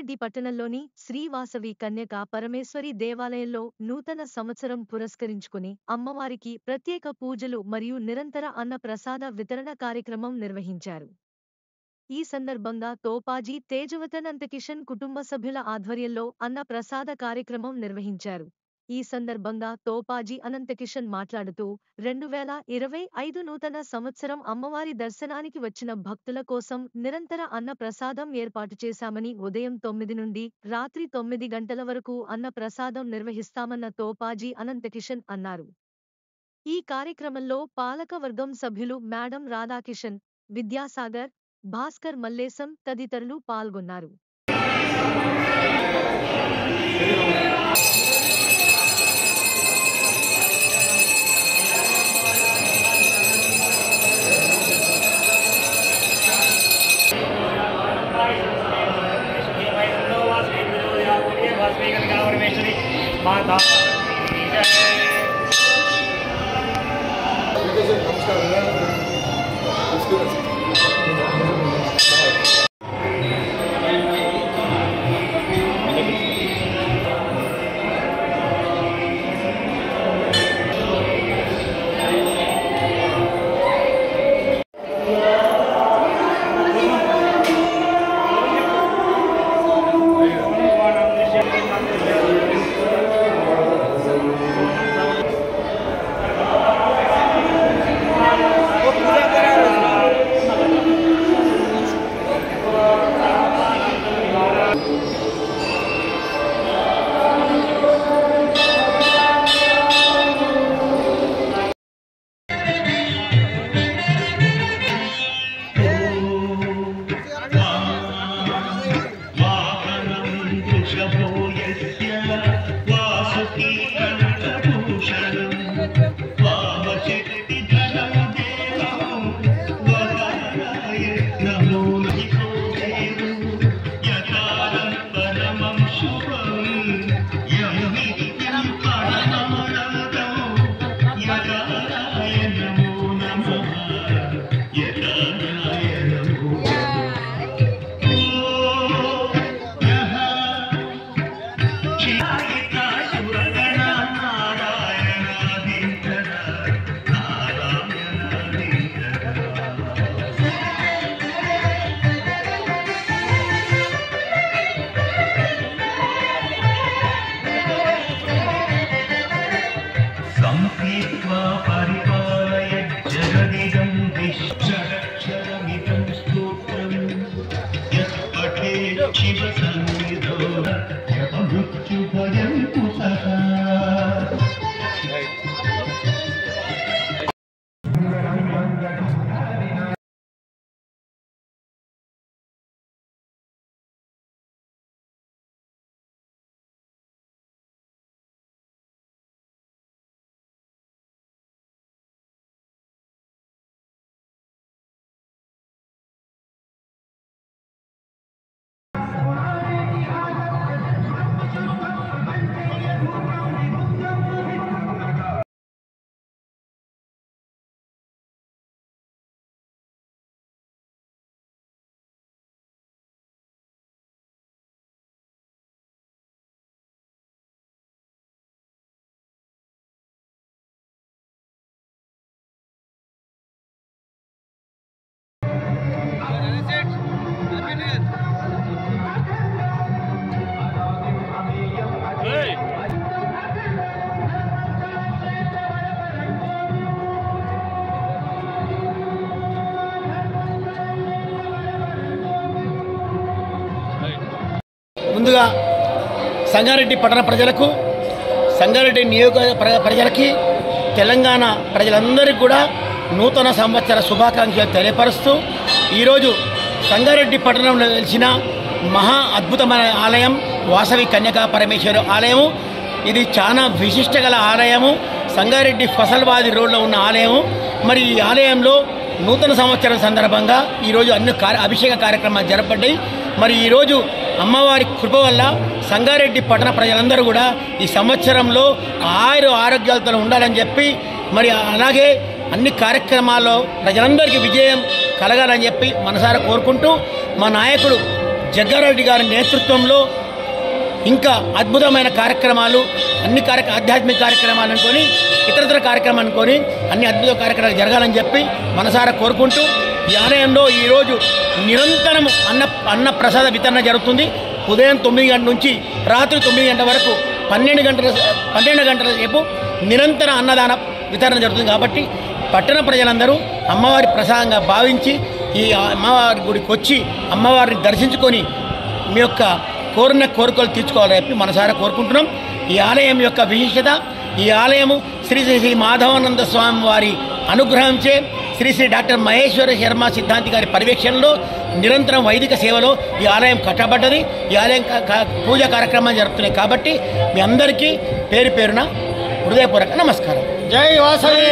సంగారెడ్డి పట్టణంలోని శ్రీ వాసవి కన్యకా పరమేశ్వరి దేవాలయంలో నూతన సంవత్సరం పురస్కరించుకుని అమ్మవారికి ప్రత్యేక పూజలు మరియు నిరంతర అన్న ప్రసాద వితరణ కార్యక్రమం నిర్వహించారు. ఈ సందర్భంగా తోపాజీ తేజవతన్ అంతకిషన్ కుటుంబ సభ్యుల ఆధ్వర్యంలో అన్న ప్రసాద కార్యక్రమం నిర్వహించారు. ఈ సందర్భంగా తోపాజీ అనంతకిషన్ మాట్లాడుతూ 2025 నూతన సంవత్సరం అమ్మవారి దర్శనానికి వచ్చిన భక్తుల కోసం నిరంతర అన్న ప్రసాదం ఏర్పాటు చేశామని, ఉదయం 9 నుండి రాత్రి 9 గంటల వరకు అన్న ప్రసాదం నిర్వహిస్తామన్న తోపాజీ అనంతకిషన్ అన్నారు. ఈ కార్యక్రమంలో పాలకవర్గం సభ్యులు మేడం రాధాకిషన్, విద్యాసాగర్, భాస్కర్ మల్లేశం తదితరులు పాల్గొన్నారు. ముందుగా సంగారెడ్డి పట్టణ ప్రజలకు, సంగారెడ్డి నియోజకవర్గ ప్రజలకి, తెలంగాణ ప్రజలందరికీ కూడా నూతన సంవత్సర శుభాకాంక్షలు తెలియపరుస్తూ ఈరోజు సంగారెడ్డి పట్టణంలో వెలిసిన మహా అద్భుతమైన ఆలయం వాసవి కన్యకా పరమేశ్వరి ఆలయము. ఇది చాలా విశిష్ట గల ఆలయము. సంగారెడ్డి ఫసల్వాది రోడ్లో ఉన్న ఆలయము. మరి ఈ ఆలయంలో నూతన సంవత్సరం సందర్భంగా ఈరోజు అన్ని అభిషేక కార్యక్రమాలు జరపడ్డాయి. మరి ఈరోజు అమ్మవారి కృప వల్ల సంగారెడ్డి పట్టణ ప్రజలందరూ కూడా ఈ సంవత్సరంలో ఆరోగ్యాలతో ఉండాలని చెప్పి, మరి అలాగే అన్ని కార్యక్రమాల్లో ప్రజలందరికీ విజయం కలగాలని చెప్పి మనసారా కోరుకుంటూ, మా నాయకుడు జగ్గారెడ్డి గారి నేతృత్వంలో ఇంకా అద్భుతమైన కార్యక్రమాలు అన్ని ఆధ్యాత్మిక కార్యక్రమాలు అనుకొని ఇతరతర కార్యక్రమాలు అనుకొని అన్ని అద్భుత కార్యక్రమాలు జరగాలని చెప్పి మనసారా కోరుకుంటూ ఈ ఆలయంలో ఈరోజు నిరంతరం అన్న ప్రసాద వితరణ జరుగుతుంది. ఉదయం 9 గంటల నుంచి రాత్రి 9 గంటల వరకు 12 గంటల సేపు నిరంతర అన్నదాన వితరణ జరుగుతుంది. కాబట్టి పట్టణ ప్రజలందరూ అమ్మవారి ప్రసాదంగా భావించి ఈ అమ్మవారి గుడికి వచ్చి అమ్మవారిని దర్శించుకొని మీ యొక్క కోరిన కోరికలు తీర్చుకోవాలని చెప్పి మనసారా కోరుకుంటున్నాం. ఈ ఆలయం యొక్క విశిష్టత, ఈ ఆలయము శ్రీ శ్రీ మాధవానంద స్వామి వారి అనుగ్రహంచే శ్రీ శ్రీ డాక్టర్ మహేశ్వర శర్మ సిద్ధాంతి గారి పర్యవేక్షణలో నిరంతరం వైదిక సేవలో ఈ ఆలయం కట్టబడ్డది. ఈ ఆలయం పూజా కార్యక్రమాలు జరుగుతున్నాయి. కాబట్టి మీ అందరికీ పేరు పేరున హృదయపూర్వక నమస్కారం. జై వాసవి.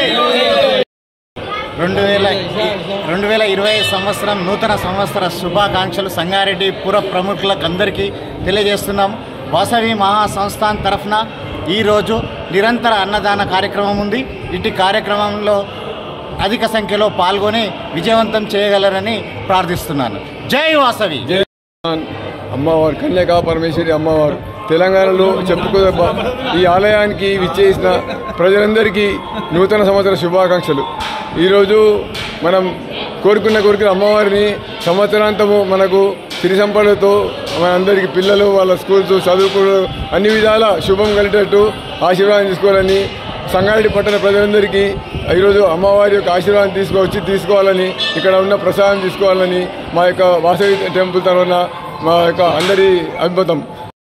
2020 సంవత్సరం నూతన సంవత్సర శుభాకాంక్షలు సంగారెడ్డి పుర ప్రముఖులకు అందరికీ తెలియజేస్తున్నాం. వాసవి మహాసంస్థాన్ తరఫున ఈరోజు నిరంతర అన్నదాన కార్యక్రమం ఉంది. ఇటు కార్యక్రమంలో అధిక సంఖ్యలో పాల్గొని విజయవంతం చేయగలరని ప్రార్థిస్తున్నాను. జై వాసవి. అమ్మవారు కన్యకా పరమేశ్వరి అమ్మవారు తెలంగాణలో చెప్పుకో ఈ ఆలయానికి విచ్చేసిన ప్రజలందరికీ నూతన సంవత్సర శుభాకాంక్షలు. ఈరోజు మనం కోరుకున్న అమ్మవారిని సంవత్సరాంతము మనకు సిరి సంపదలతో మనందరికీ పిల్లలు వాళ్ళ స్కూల్స్ చదువుకోవడం అన్ని విధాల శుభం కలిగేటట్టు ఆశీర్వాదం తీసుకోవాలని సంగారెడ్డి పట్టణ ప్రజలందరికీ ఈరోజు అమ్మవారి యొక్క ఆశీర్వాదం తీసుకోవాలని ఇక్కడ ఉన్న ప్రసాదం తీసుకోవాలని మా యొక్క వాసవి టెంపుల్ తరఫున మా యొక్క అందరి అభిమతం.